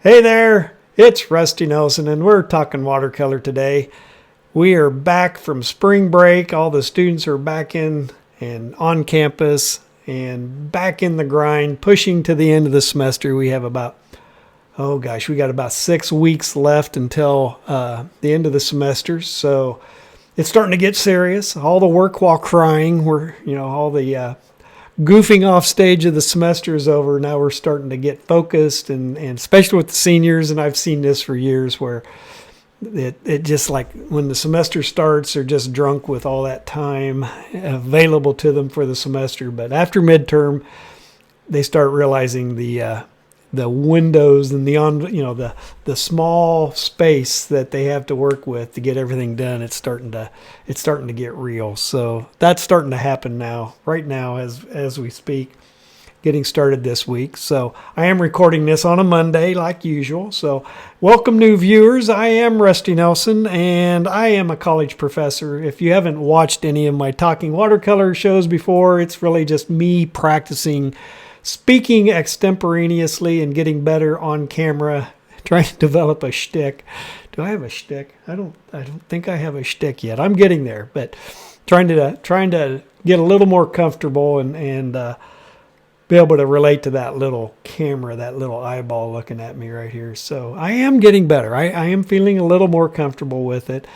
Hey there, it's Rusty Nelson, and we're talking watercolor today. We are back from spring break. All the students are back in and on campus and back in the grind, pushing to the end of the semester. We have about, we got about 6 weeks left until the end of the semester. So it's starting to get serious. All the work while crying. All the goofing off stage of the semester is over. Now we're starting to get focused, and especially with the seniors, and I've seen this for years where it just like when the semester starts, they're just drunk with all that time available to them for the semester. But after midterm, they start realizing the windows and the small space that they have to work with to get everything done. It's starting to get real. So that's starting to happen now, right now as we speak, getting started this week. So I am recording this on a Monday like usual. So welcome new viewers. I am Rusty Nelson, and I am a college professor. If you haven't watched any of my talking watercolor shows before, it's really just me practicing speaking extemporaneously and getting better on camera, trying to develop a shtick. Do I have a shtick? I don't think I have a shtick yet. I'm getting there, but trying to get a little more comfortable and be able to relate to that little camera, that little eyeball looking at me right here. So I am getting better. I am feeling a little more comfortable with it.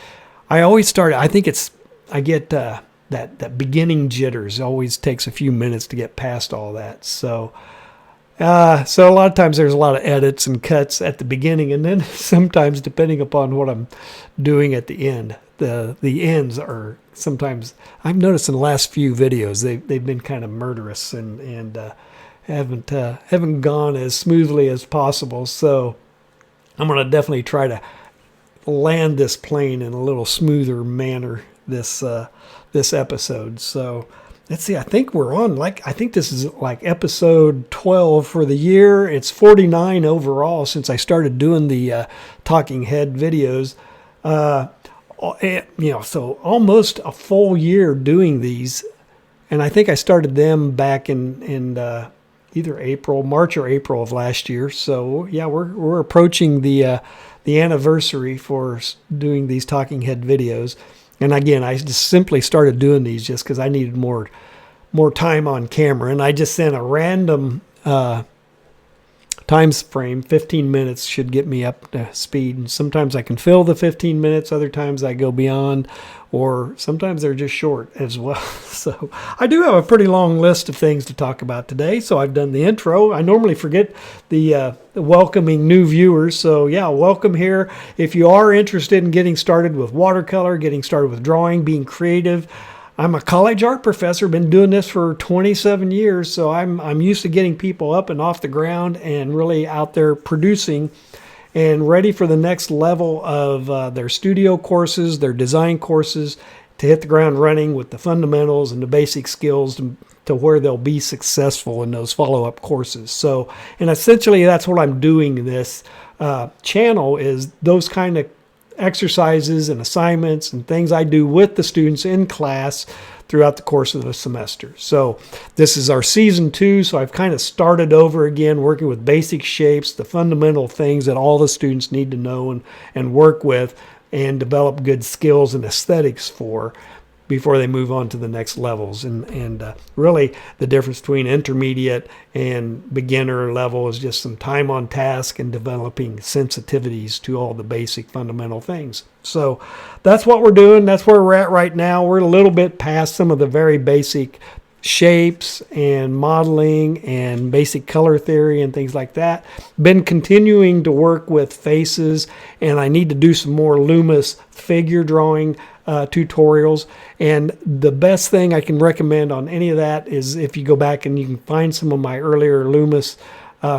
I always start. I get that beginning jitters. Always takes a few minutes to get past all that. So a lot of times there's a lot of edits and cuts at the beginning, and then sometimes depending upon what I'm doing at the end, the ends are sometimes, I've noticed in the last few videos they've been kind of murderous and haven't gone as smoothly as possible. So I'm going to definitely try to land this plane in a little smoother manner this episode. So let's see, I think this is like episode 12 for the year. It's 49 overall since I started doing the talking head videos. So almost a full year doing these. And I think I started them back in either March or April of last year. So yeah, we're approaching the anniversary for doing these talking head videos. And again, I just simply started doing these just because I needed more time on camera. And I just sent a random time frame. 15 minutes should get me up to speed. And sometimes I can fill the 15 minutes. Other times I go beyond. Or sometimes they're just short as well. So I do have a pretty long list of things to talk about today. So I've done the intro. I normally forget the welcoming new viewers. So yeah, welcome here. If you are interested in getting started with watercolor, getting started with drawing, being creative, I'm a college art professor, been doing this for 27 years. So I'm used to getting people up and off the ground and really out there producing and ready for the next level of their studio courses, their design courses, to hit the ground running with the fundamentals and the basic skills to where they'll be successful in those follow-up courses. So, and essentially that's what I'm doing in this channel, is those kind of exercises and assignments and things I do with the students in class throughout the course of the semester. So this is our season 2. So I've kind of started over again, working with basic shapes, the fundamental things that all the students need to know and work with and develop good skills and aesthetics for before they move on to the next levels. And really the difference between intermediate and beginner level is just some time on task and developing sensitivities to all the basic fundamental things. So that's what we're doing. That's where we're at right now. We're a little bit past some of the very basic shapes and modeling and basic color theory and things like that. Been continuing to work with faces, and I need to do some more Loomis figure drawing tutorials. And the best thing I can recommend on any of that is if you go back and you can find some of my earlier Loomis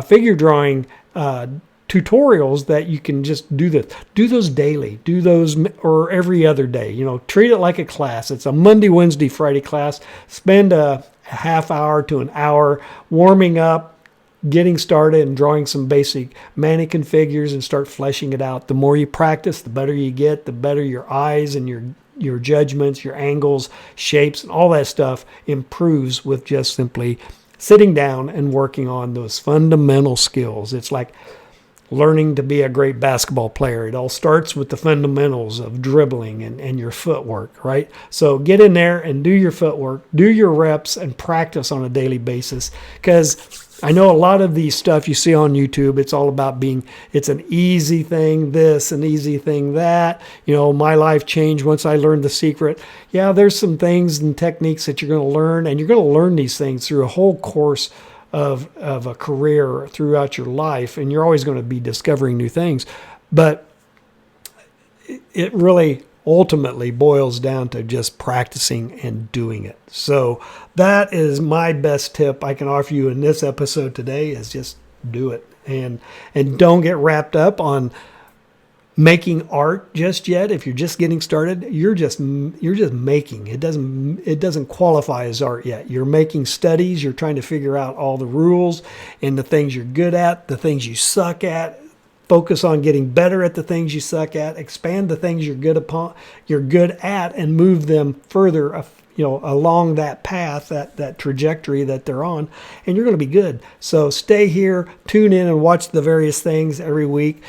figure drawing tutorials that you can just do those daily, do those or every other day. Treat it like a class. It's a Monday, Wednesday, Friday class. Spend a half hour to an hour warming up, getting started and drawing some basic mannequin figures and start fleshing it out. The more you practice, the better you get, the better your eyes and your judgments, your angles, shapes, and all that stuff improves with just simply sitting down and working on those fundamental skills. It's like learning to be a great basketball player. It all starts with the fundamentals of dribbling and your footwork, right? So get in there and do your footwork, do your reps, and practice on a daily basis. Because I know a lot of these stuff you see on YouTube, it's all about it's an easy thing this, an easy thing that. My life changed once I learned the secret. Yeah, there's some things and techniques that you're going to learn, and you're going to learn these things through a whole course of a career throughout your life, and you're always going to be discovering new things. But it really ultimately boils down to just practicing and doing it. So that is my best tip I can offer you in this episode today, is just do it. And don't get wrapped up on making art just yet. If you're just getting started, you're just making. It doesn't qualify as art yet. You're making studies. You're trying to figure out all the rules and the things you're good at, the things you suck at. Focus on getting better at the things you suck at. Expand the things you're good at, and move them further along that path, that trajectory that they're on, and you're going to be good. So stay here, tune in, and watch the various things every week.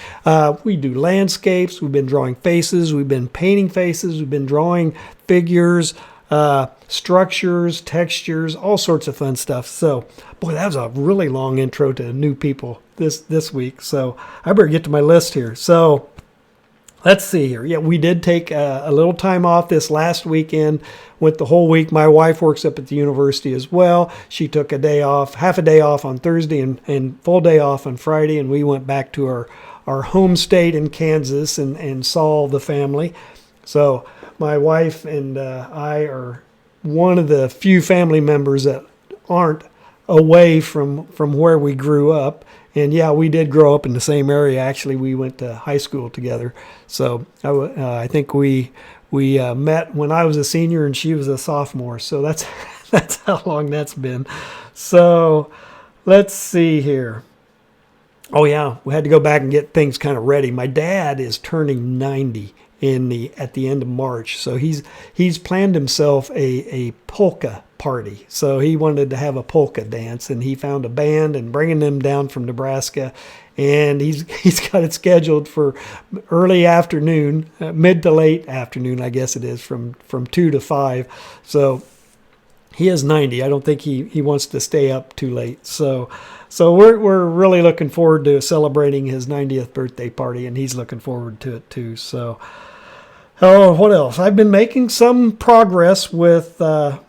We do landscapes. We've been drawing faces. We've been painting faces. We've been drawing figures, structures, textures, all sorts of fun stuff. So, boy, that was a really long intro to new people this week. So I better get to my list here. So let's see here. Yeah, we did take a little time off this last weekend. Went the whole week. My wife works up at the university as well. She took a day off, half a day off on Thursday and full day off on Friday. And we went back to our home state in Kansas and saw the family. So my wife and I are one of the few family members that aren't away from where we grew up. And yeah, we did grow up in the same area. Actually, we went to high school together. So I think we met when I was a senior and she was a sophomore. So that's how long that's been. So let's see here. Oh yeah, we had to go back and get things kind of ready. My dad is turning 90 at the end of March, so he's planned himself a polka party. So he wanted to have a polka dance, and he found a band and bringing them down from Nebraska, and he's got it scheduled for early afternoon, mid to late afternoon, I guess it is, from 2 to 5. So he is 90. I don't think he wants to stay up too late. So we're really looking forward to celebrating his 90th birthday party, and he's looking forward to it too. So, what else? I've been making some progress with my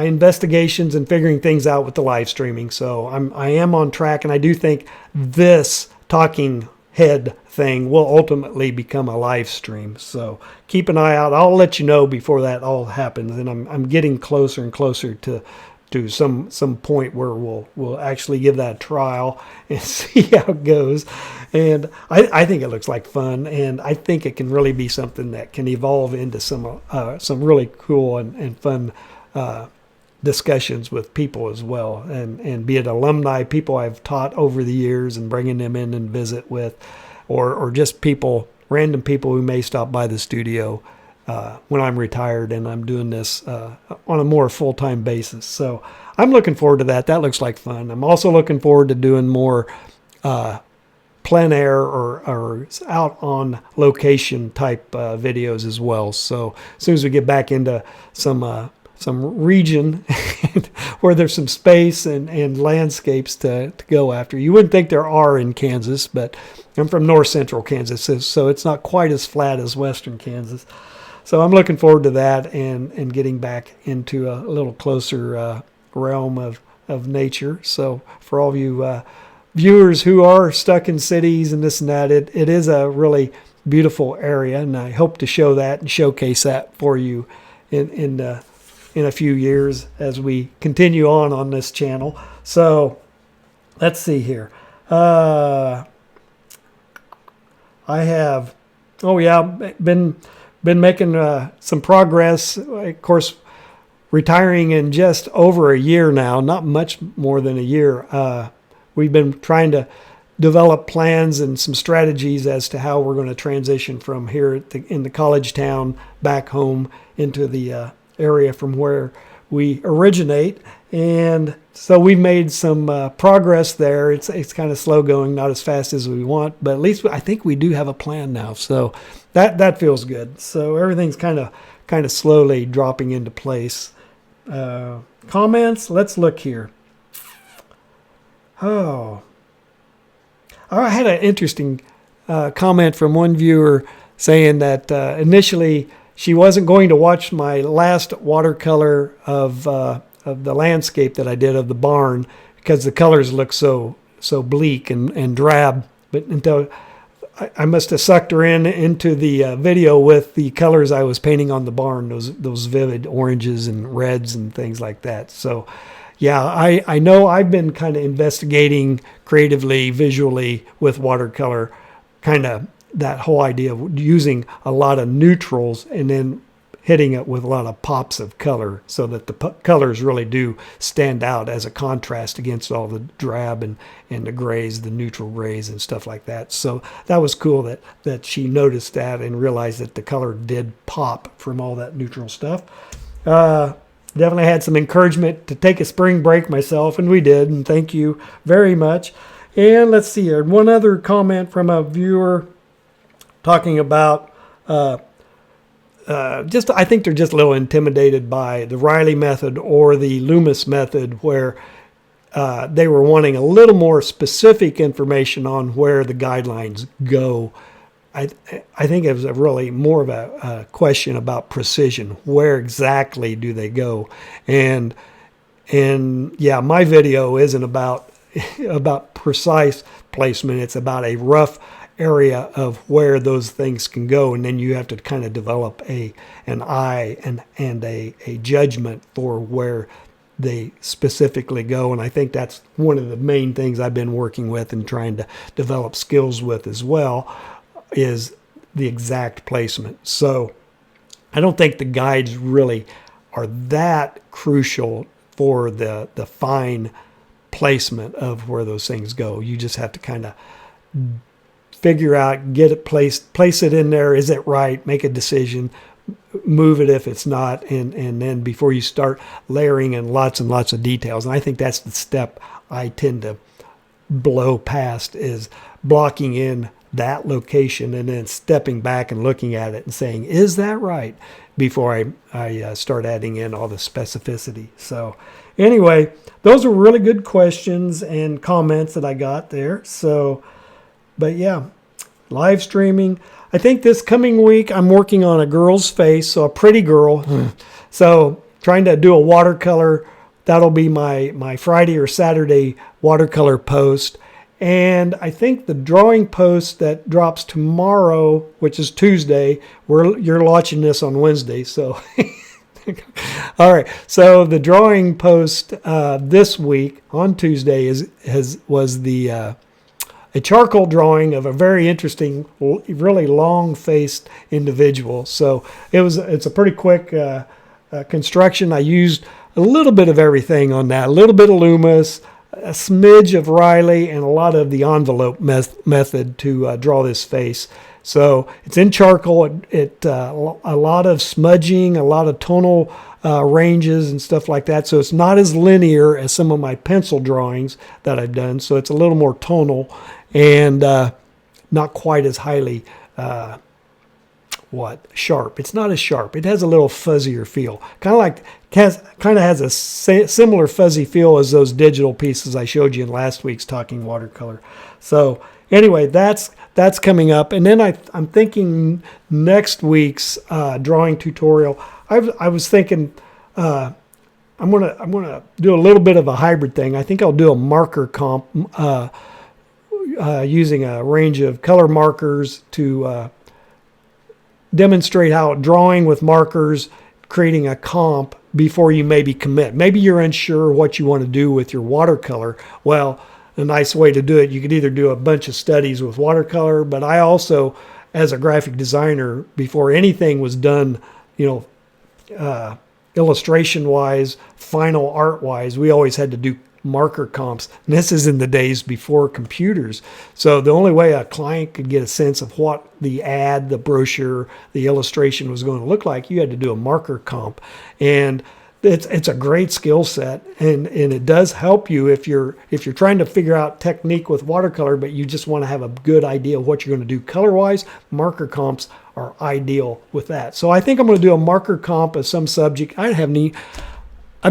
investigations and figuring things out with the live streaming. So I am on track, and I do think this talking head thing will ultimately become a live stream. So keep an eye out. I'll let you know before that all happens, and I'm getting closer and closer to some point where we'll actually give that a trial and see how it goes. And I think it looks like fun, and I think it can really be something that can evolve into some really cool and fun discussions with people as well, and be it alumni, people I've taught over the years and bringing them in and visit with, or just random people who may stop by the studio when I'm retired and I'm doing this on a more full-time basis. So I'm looking forward to that. That looks like fun. I'm also looking forward to doing more plein air or out on location type videos as well. So as soon as we get back into some region where there's some space and landscapes to go after. You wouldn't think there are in Kansas, but I'm from north central Kansas, so it's not quite as flat as western Kansas. So I'm looking forward to that and getting back into a little closer realm of nature. So for all of you viewers who are stuck in cities and this and that, it is a really beautiful area, and I hope to show that and showcase that for you in a few years as we continue on this channel. So let's see here. I have, been making some progress. Of course, retiring in just over a year now, not much more than a year. We've been trying to develop plans and some strategies as to how we're going to transition from here in the college town back home into the area from where we originate. And so we made some progress there. It's kind of slow going, not as fast as we want, but at least I think we do have a plan now. So that feels good. So everything's kind of slowly dropping into place. Comments. Let's look here. Oh, I had an interesting comment from one viewer saying that initially she wasn't going to watch my last watercolor of the landscape that I did of the barn because the colors look so bleak and drab. But until I must have sucked her into the video with the colors I was painting on the barn, those vivid oranges and reds and things like that. So yeah, I know I've been kind of investigating creatively, visually with watercolor, kind of that whole idea of using a lot of neutrals and then hitting it with a lot of pops of color so that the colors really do stand out as a contrast against all the drab and the grays, the neutral grays and stuff like that. So that was cool that she noticed that and realized that the color did pop from all that neutral stuff. Definitely had some encouragement to take a spring break myself, and we did, and thank you very much. And let's see here, one other comment from a viewer talking about I think they're just a little intimidated by the Riley method or the Loomis method, where they were wanting a little more specific information on where the guidelines go. I think it was really more of a question about precision. Where exactly do they go? And yeah, my video isn't about precise placement. It's about a rough area of where those things can go, and then you have to kind of develop an eye and a judgment for where they specifically go. And I think that's one of the main things I've been working with and trying to develop skills with as well, is the exact placement. So I don't think the guides really are that crucial for the fine placement of where those things go. You just have to kind of figure out, get it placed, place it in there. Is it right? Make a decision, move it if it's not, and then before you start layering in lots and lots of details. And I think that's the step I tend to blow past, is blocking in that location and then stepping back and looking at it and saying, is that right? Before I start adding in all the specificity. So anyway, those are really good questions and comments that I got there. So, but yeah, live streaming. I think this coming week I'm working on a girl's face, so a pretty girl. So trying to do a watercolor. That'll be my Friday or Saturday watercolor post. And I think the drawing post that drops tomorrow, which is Tuesday, you're watching this on Wednesday, so all right. So the drawing post this week on Tuesday was a charcoal drawing of a very interesting, really long-faced individual. So it's a pretty quick construction. I used a little bit of everything on that, a little bit of Loomis, a smidge of Riley, and a lot of the envelope method to draw this face. So it's in charcoal. A lot of smudging, a lot of tonal ranges and stuff like that. So it's not as linear as some of my pencil drawings that I've done. So it's a little more tonal and not quite as highly sharp. It's not as sharp. It has a little fuzzier feel. Kind of has a similar fuzzy feel as those digital pieces I showed you in last week's Talking Watercolor. So anyway, that's coming up. And then I'm thinking next week's drawing tutorial. I was thinking I'm gonna do a little bit of a hybrid thing. I think I'll do a marker comp using a range of color markers to demonstrate how drawing with markers, creating a comp before you maybe commit. Maybe you're unsure what you want to do with your watercolor. Well, a nice way to do it, you could either do a bunch of studies with watercolor, but I also, as a graphic designer, before anything was done, illustration-wise, final art-wise, we always had to do marker comps. And this is in the days before computers. So the only way a client could get a sense of what the ad, the brochure, the illustration was going to look like, you had to do a marker comp. And it's a great skill set, and it does help you if you're trying to figure out technique with watercolor, but you just want to have a good idea of what you're going to do color wise. Marker comps are ideal with that. So I think I'm going to do a marker comp of some subject. I've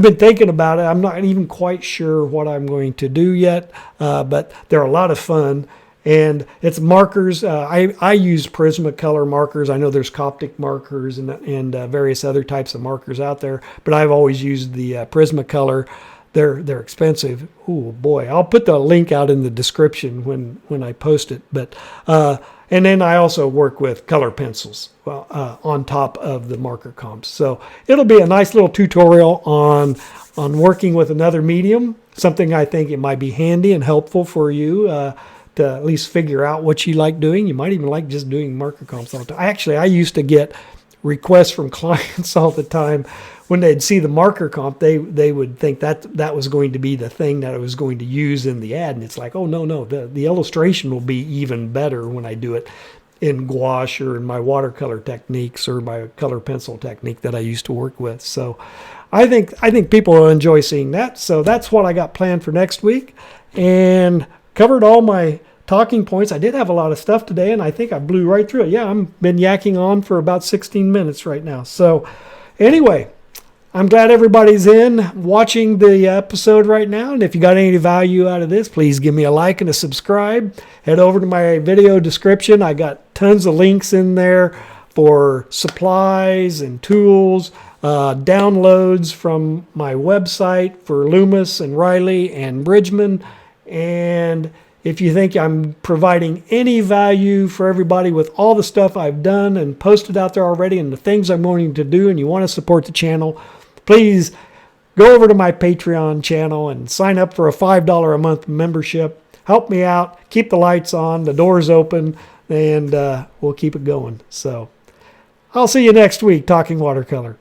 been thinking about it. I'm not even quite sure what I'm going to do yet, but they're a lot of fun. And it's markers. I use Prismacolor markers. I know there's Coptic markers and various other types of markers out there, but I've always used the Prismacolor. They're expensive. Oh boy, I'll put the link out in the description when I post it. But and then I also work with color pencils on top of the marker comps. So it'll be a nice little tutorial on working with another medium. Something I think it might be handy and helpful for you. To at least figure out what you like doing. You might even like just doing marker comps all the time. Actually, I used to get requests from clients all the time. When they'd see the marker comp, they would think that was going to be the thing that I was going to use in the ad. And it's like, oh, no, the illustration will be even better when I do it in gouache or in my watercolor techniques or my color pencil technique that I used to work with. So I think people will enjoy seeing that. So that's what I got planned for next week. And covered all my talking points. I did have a lot of stuff today, and I think I blew right through it. Yeah, I've been yakking on for about 16 minutes right now. So anyway, I'm glad everybody's in watching the episode right now. And if you got any value out of this, please give me a like and a subscribe. Head over to my video description. I got tons of links in there for supplies and tools, downloads from my website for Loomis and Riley and Bridgman. And if you think I'm providing any value for everybody with all the stuff I've done and posted out there already and the things I'm going to do, and you want to support the channel, please go over to my Patreon channel and sign up for a $5 a month membership. Help me out. Keep the lights on, the doors open, and we'll keep it going. So I'll see you next week talking watercolor.